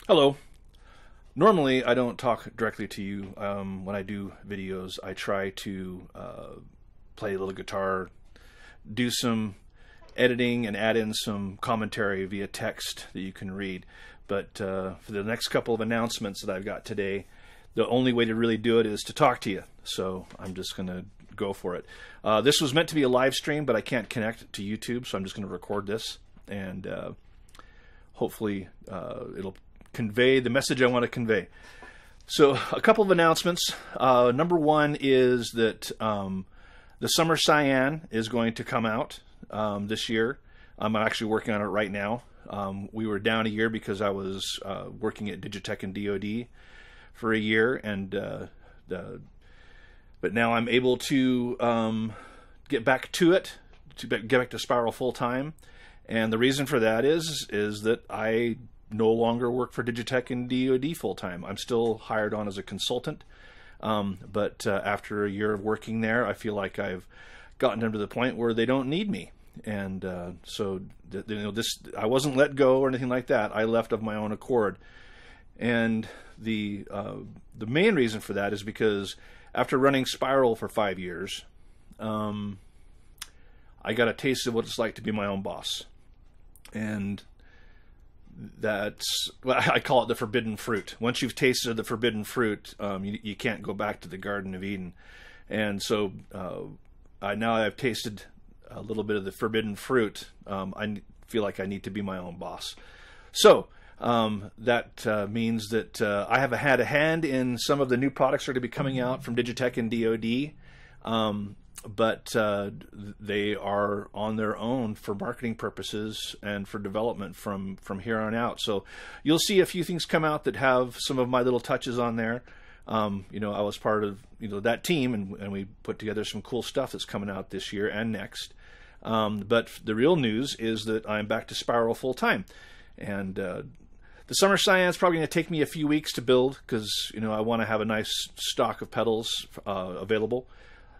Hello. Normally, I don't talk directly to you. When I do videos, I try to play a little guitar, do some editing, and add in some commentary via text that you can read. But for the next couple of announcements that I've got today, the only way to really do it is to talk to you. So I'm just going to go for it. This was meant to be a live stream, but I can't connect to YouTube, so I'm just going to record this. And hopefully it'll convey the message I want to convey. So a couple of announcements. Number one is that the Summer Cyan is going to come out this year. I'm actually working on it right now. We were down a year because I was working at Digitech and DoD for a year, and but now I'm able to get back to it, to get back to Spiral full time. And the reason for that is that I no longer work for Digitech and DoD full time. I'm still hired on as a consultant, but after a year of working there, I feel like I've gotten them to the point where they don't need me. And so I wasn't let go or anything like that. I left of my own accord. And the main reason for that is because after running Spiral for 5 years, I got a taste of what it's like to be my own boss. And that's, well, I call it the forbidden fruit. Once you've tasted the forbidden fruit, you can't go back to the Garden of Eden. And so now I've tasted a little bit of the forbidden fruit. I feel like I need to be my own boss. So that means that I have had a hand in some of the new products that are going to be coming out from Digitech and DoD. But they are on their own for marketing purposes and for development from here on out. So you'll see a few things come out that have some of my little touches on there. I was part of that team, and we put together some cool stuff that's coming out this year and next. But the real news is that I'm back to Spiral full time, and the Summer Cyan is probably going to take me a few weeks to build because I want to have a nice stock of pedals available.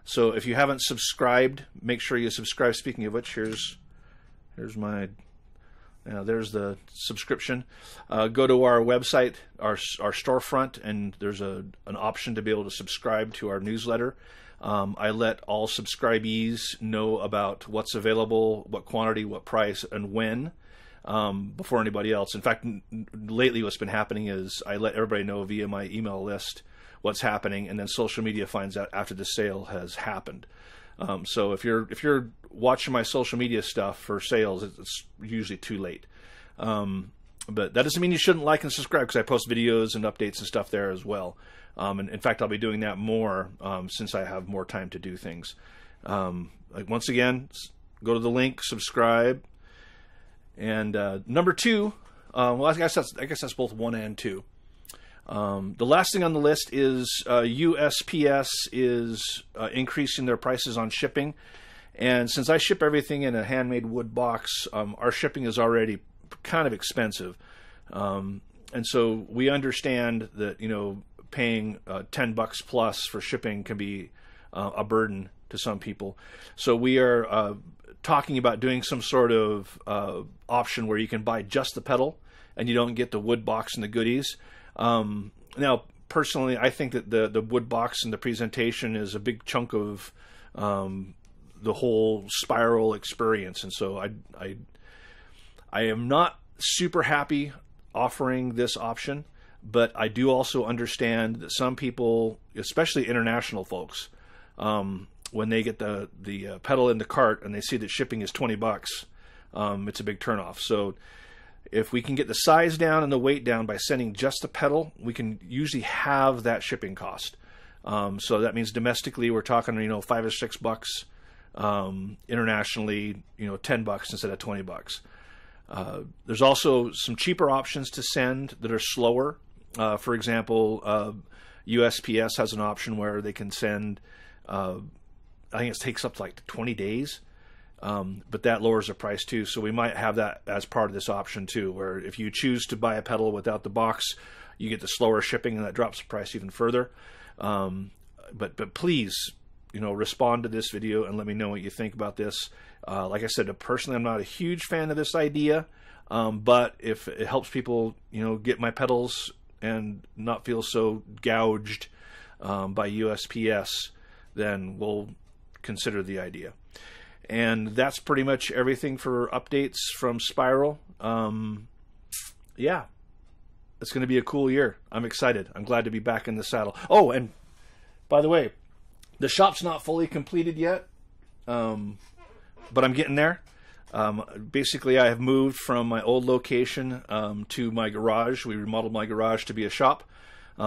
So if you haven't subscribed, make sure you subscribe. Speaking of which, here's my there's the subscription. Go to our website, our storefront, and there's an option to be able to subscribe to our newsletter. I let all subscribees know about what's available, what quantity, what price, and when, before anybody else. In fact, lately what's been happening is I let everybody know via my email list what's happening, and then social media finds out after the sale has happened. So if you're watching my social media stuff for sales, it's usually too late. But that doesn't mean you shouldn't like and subscribe, because I post videos and updates and stuff there as well. And in fact, I'll be doing that more since I have more time to do things. Once again, go to the link, subscribe. And number two, well, I guess that's both one and two. The last thing on the list is USPS is increasing their prices on shipping. And since I ship everything in a handmade wood box, our shipping is already kind of expensive. And so we understand that, paying $10 plus for shipping can be a burden to some people. So we are talking about doing some sort of option where you can buy just the pedal and you don't get the wood box and the goodies. Now, personally, I think that the wood box and the presentation is a big chunk of the whole Spiral experience, and so I am not super happy offering this option, but I do also understand that some people, especially international folks, when they get the pedal in the cart and they see that shipping is $20, it's a big turnoff. So if we can get the size down and the weight down by sending just the pedal, we can usually have that shipping cost. So that means domestically we're talking, $5 or $6. Internationally, $10 instead of $20. There's also some cheaper options to send that are slower. For example, USPS has an option where they can send, I think it takes up to like 20 days. But that lowers the price too, so we might have that as part of this option too, where if you choose to buy a pedal without the box, you get the slower shipping, and that drops the price even further. But please, respond to this video and let me know what you think about this. Like I said, personally, I'm not a huge fan of this idea. But if it helps people, get my pedals and not feel so gouged by USPS, then we'll consider the idea. And that's pretty much everything for updates from Spiral. Yeah, it's going to be a cool year. I'm excited. I'm glad to be back in the saddle. Oh, and by the way, the shop's not fully completed yet, but I'm getting there. Basically, I have moved from my old location to my garage. We remodeled my garage to be a shop.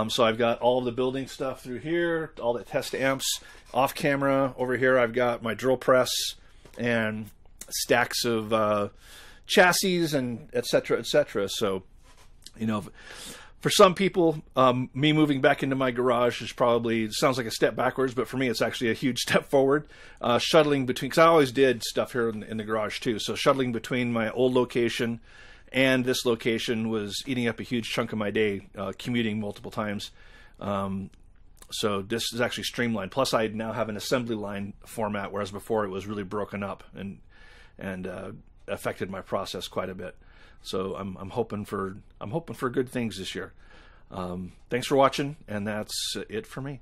So I've got all the building stuff through here, all the test amps off camera. Over here, I've got my drill press and stacks of chassis and et cetera, et cetera. So, for some people, me moving back into my garage sounds like a step backwards, but for me, it's actually a huge step forward. Shuttling between, because I always did stuff here in the garage too. So shuttling between my old location and this location was eating up a huge chunk of my day, commuting multiple times. So this is actually streamlined. Plus, I now have an assembly line format, whereas before it was really broken up and affected my process quite a bit. So I'm hoping for good things this year. Thanks for watching, and that's it for me.